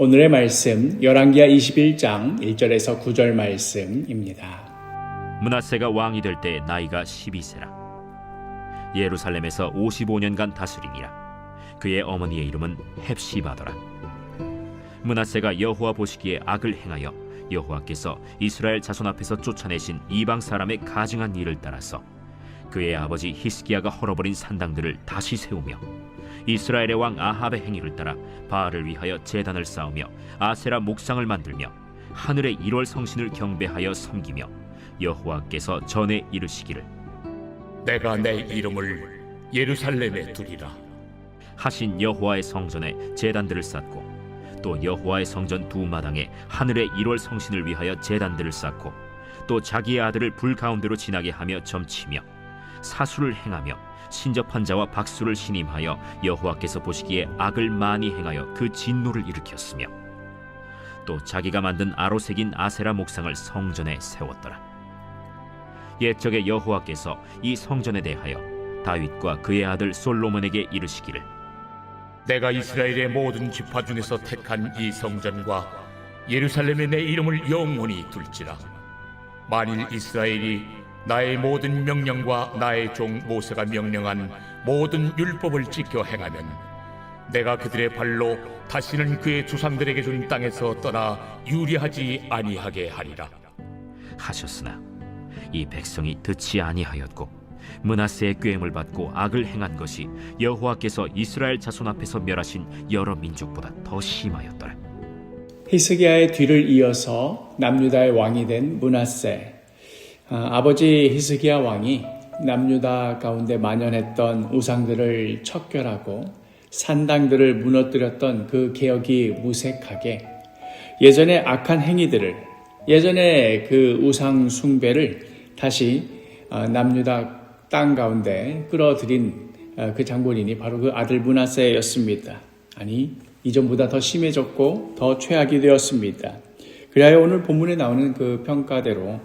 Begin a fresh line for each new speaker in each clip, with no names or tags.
오늘의 말씀 열왕기하 21장 1절에서 9절 말씀입니다.
므낫세가 왕이 될 때 나이가 12세라. 예루살렘에서 55년간 다스리니라. 그의 어머니의 이름은 헵시바더라. 므낫세가 여호와 보시기에 악을 행하여 여호와께서 이스라엘 자손 앞에서 쫓아내신 이방 사람의 가증한 일을 따라서 그의 아버지 히스기야가 헐어버린 산당들을 다시 세우며 이스라엘의 왕 아합의 행위를 따라 바알을 위하여 제단을 쌓으며 아세라 목상을 만들며 하늘의 1월 성신을 경배하여 섬기며 여호와께서 전에 이르시기를
내가 내 이름을 예루살렘에 두리라
하신 여호와의 성전에 제단들을 쌓고 또 여호와의 성전 두 마당에 하늘의 1월 성신을 위하여 제단들을 쌓고 또 자기의 아들을 불 가운데로 지나게 하며 점치며 사수를 행하며 신접한 자와 박수를 신임하여 여호와께서 보시기에 악을 많이 행하여 그 진노를 일으켰으며 또 자기가 만든 아로 새긴 아세라 목상을 성전에 세웠더라. 옛적에 여호와께서 이 성전에 대하여 다윗과 그의 아들 솔로몬에게 이르시기를
내가 이스라엘의 모든 지파 중에서 택한 이 성전과 예루살렘에 내 이름을 영원히 둘지라. 만일 이스라엘이 나의 모든 명령과 나의 종 모세가 명령한 모든 율법을 지켜 행하면 내가 그들의 발로 다시는 그의 조상들에게 준 땅에서 떠나 유리하지 아니하게 하리라
하셨으나 이 백성이 듣지 아니하였고 므낫세의 꾀임을 받고 악을 행한 것이 여호와께서 이스라엘 자손 앞에서 멸하신 여러 민족보다 더 심하였더라.
히스기야의 뒤를 이어서 남유다의 왕이 된 므낫세. 아버지 히스기야 왕이 남유다 가운데 만연했던 우상들을 척결하고 산당들을 무너뜨렸던 그 개혁이 무색하게 예전의 악한 행위들을, 예전의 그 우상 숭배를 다시 남유다 땅 가운데 끌어들인 그 장본인이 바로 그 아들 므낫세였습니다. 아니, 이전보다 더 심해졌고 더 최악이 되었습니다. 그리하여 오늘 본문에 나오는 그 평가대로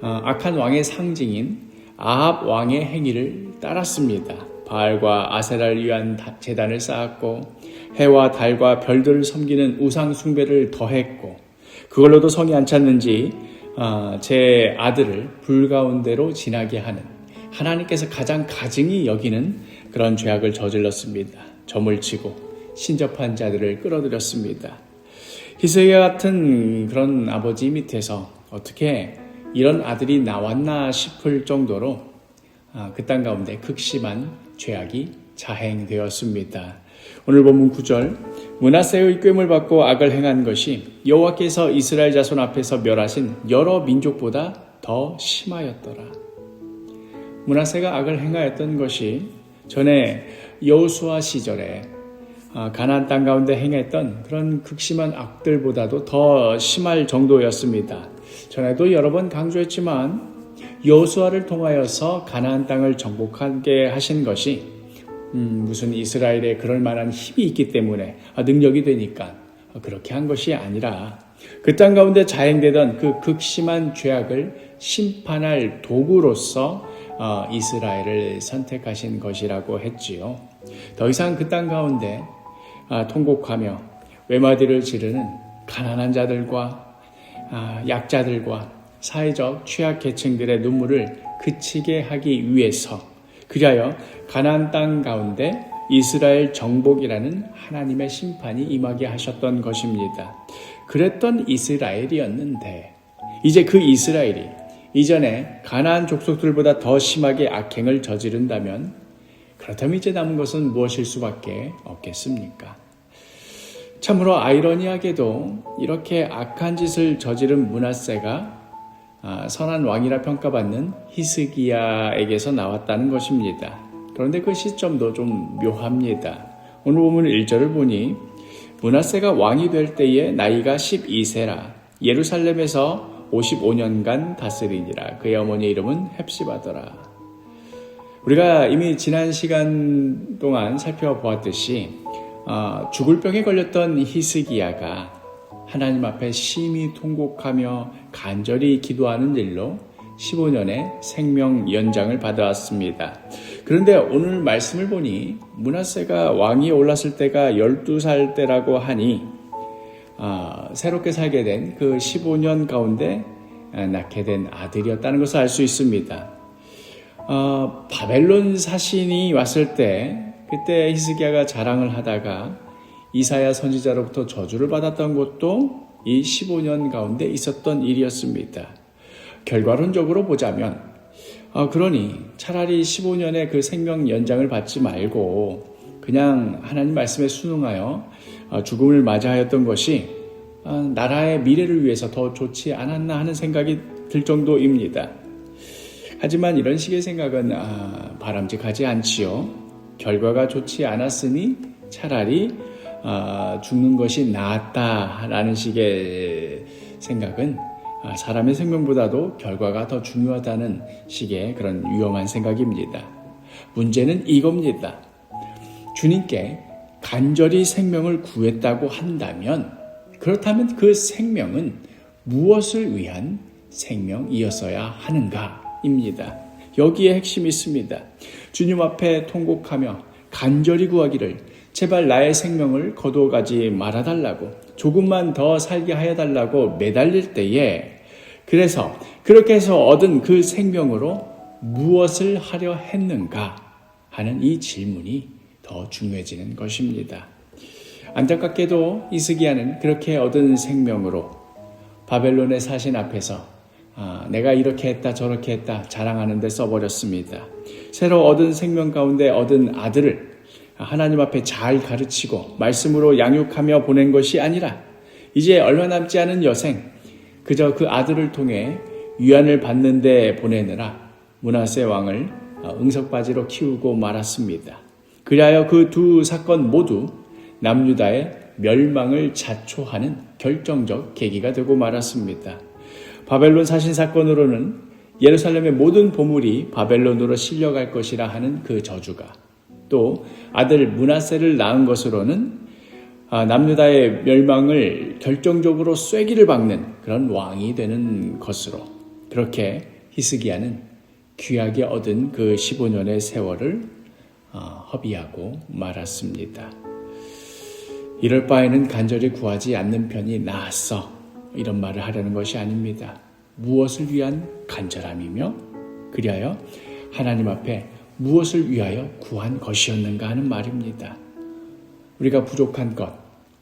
악한 왕의 상징인 아합 왕의 행위를 따랐습니다. 바알과 아세라를 위한 제단을 쌓았고 해와 달과 별들을 섬기는 우상 숭배를 더했고 그걸로도 성이 안 찼는지 제 아들을 불 가운데로 지나게 하는 하나님께서 가장 가증히 여기는 그런 죄악을 저질렀습니다. 점을 치고 신접한 자들을 끌어들였습니다. 히스기야 같은 그런 아버지 밑에서 어떻게 이런 아들이 나왔나 싶을 정도로 그 땅 가운데 극심한 죄악이 자행되었습니다. 오늘 본문 9절 므낫세의 꾀임을 받고 악을 행한 것이 여호와께서 이스라엘 자손 앞에서 멸하신 여러 민족보다 더 심하였더라. 므낫세가 악을 행하였던 것이 전에 여호수아 시절에 가나안 땅 가운데 행했던 그런 극심한 악들보다도 더 심할 정도였습니다. 전에도 여러 번 강조했지만 여호수아를 통하여서 가나안 땅을 정복하게 하신 것이 무슨 이스라엘에 그럴 만한 힘이 있기 때문에 능력이 되니까 그렇게 한 것이 아니라 그 땅 가운데 자행되던 그 극심한 죄악을 심판할 도구로서 이스라엘을 선택하신 것이라고 했지요. 더 이상 그 땅 가운데 통곡하며 외마디를 지르는 가난한 자들과 약자들과 사회적 취약계층들의 눈물을 그치게 하기 위해서 그리하여 가나안 땅 가운데 이스라엘 정복이라는 하나님의 심판이 임하게 하셨던 것입니다. 그랬던 이스라엘이었는데 이제 그 이스라엘이 이전에 가나안 족속들보다 더 심하게 악행을 저지른다면 그렇다면 이제 남은 것은 무엇일 수밖에 없겠습니까? 참으로 아이러니하게도 이렇게 악한 짓을 저지른 므낫세가 선한 왕이라 평가받는 히스기야에게서 나왔다는 것입니다. 그런데 그 시점도 좀 묘합니다. 오늘 보면 1절을 보니 므낫세가 왕이 될 때에 나이가 12세라 예루살렘에서 55년간 다스리니라. 그의 어머니의 이름은 헵시바더라. 우리가 이미 지난 시간 동안 살펴보았듯이 죽을 병에 걸렸던 히스기야가 하나님 앞에 심히 통곡하며 간절히 기도하는 일로 15년의 생명 연장을 받아왔습니다. 그런데 오늘 말씀을 보니 므낫세가 왕위에 올랐을 때가 12살 때라고 하니 새롭게 살게 된 그 15년 가운데 낳게 된 아들이었다는 것을 알 수 있습니다. 바벨론 사신이 왔을 때 그때 히스기야가 자랑을 하다가 이사야 선지자로부터 저주를 받았던 것도 이 15년 가운데 있었던 일이었습니다. 결과론적으로 보자면 그러니 차라리 15년의 그 생명 연장을 받지 말고 그냥 하나님 말씀에 순응하여 죽음을 맞이하였던 것이 나라의 미래를 위해서 더 좋지 않았나 하는 생각이 들 정도입니다. 하지만 이런 식의 생각은 바람직하지 않지요. 결과가 좋지 않았으니 차라리 죽는 것이 낫다라는 식의 생각은 사람의 생명보다도 결과가 더 중요하다는 식의 그런 위험한 생각입니다. 문제는 이겁니다. 주님께 간절히 생명을 구했다고 한다면 그렇다면 그 생명은 무엇을 위한 생명이었어야 하는가입니다. 여기에 핵심이 있습니다. 주님 앞에 통곡하며 간절히 구하기를 제발 나의 생명을 거두어가지 말아달라고 조금만 더 살게 하여달라고 매달릴 때에 그래서 그렇게 해서 얻은 그 생명으로 무엇을 하려 했는가 하는 이 질문이 더 중요해지는 것입니다. 안타깝게도 히스기야는 그렇게 얻은 생명으로 바벨론의 사신 앞에서 내가 이렇게 했다 저렇게 했다 자랑하는 데 써버렸습니다. 새로 얻은 생명 가운데 얻은 아들을 하나님 앞에 잘 가르치고 말씀으로 양육하며 보낸 것이 아니라 이제 얼마 남지 않은 여생 그저 그 아들을 통해 위안을 받는 데 보내느라 므낫세 왕을 응석바지로 키우고 말았습니다. 그리하여 그 두 사건 모두 남유다의 멸망을 자초하는 결정적 계기가 되고 말았습니다. 바벨론 사신 사건으로는 예루살렘의 모든 보물이 바벨론으로 실려갈 것이라 하는 그 저주가 또 아들 므낫세를 낳은 것으로는 남유다의 멸망을 결정적으로 쐐기를 박는 그런 왕이 되는 것으로 그렇게 히스기야는 귀하게 얻은 그 15년의 세월을 허비하고 말았습니다. 이럴 바에는 간절히 구하지 않는 편이 나았어. 이런 말을 하려는 것이 아닙니다. 무엇을 위한 간절함이며 그리하여 하나님 앞에 무엇을 위하여 구한 것이었는가 하는 말입니다. 우리가 부족한 것,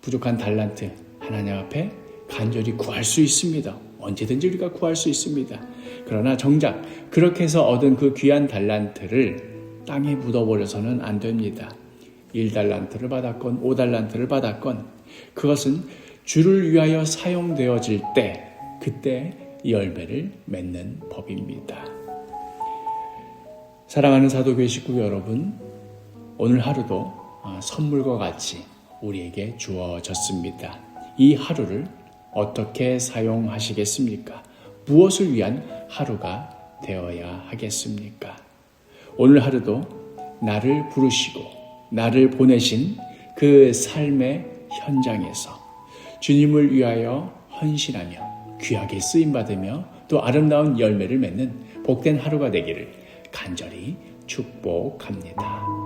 부족한 달란트 하나님 앞에 간절히 구할 수 있습니다. 언제든지 우리가 구할 수 있습니다. 그러나 정작 그렇게 해서 얻은 그 귀한 달란트를 땅에 묻어버려서는 안 됩니다. 1달란트를 받았건 5달란트를 받았건 그것은 주를 위하여 사용되어질 때 그때 열매를 맺는 법입니다. 사랑하는 사도교회 식구 여러분, 오늘 하루도 선물과 같이 우리에게 주어졌습니다. 이 하루를 어떻게 사용하시겠습니까? 무엇을 위한 하루가 되어야 하겠습니까? 오늘 하루도 나를 부르시고 나를 보내신 그 삶의 현장에서 주님을 위하여 헌신하며 귀하게 쓰임받으며 또 아름다운 열매를 맺는 복된 하루가 되기를 간절히 축복합니다.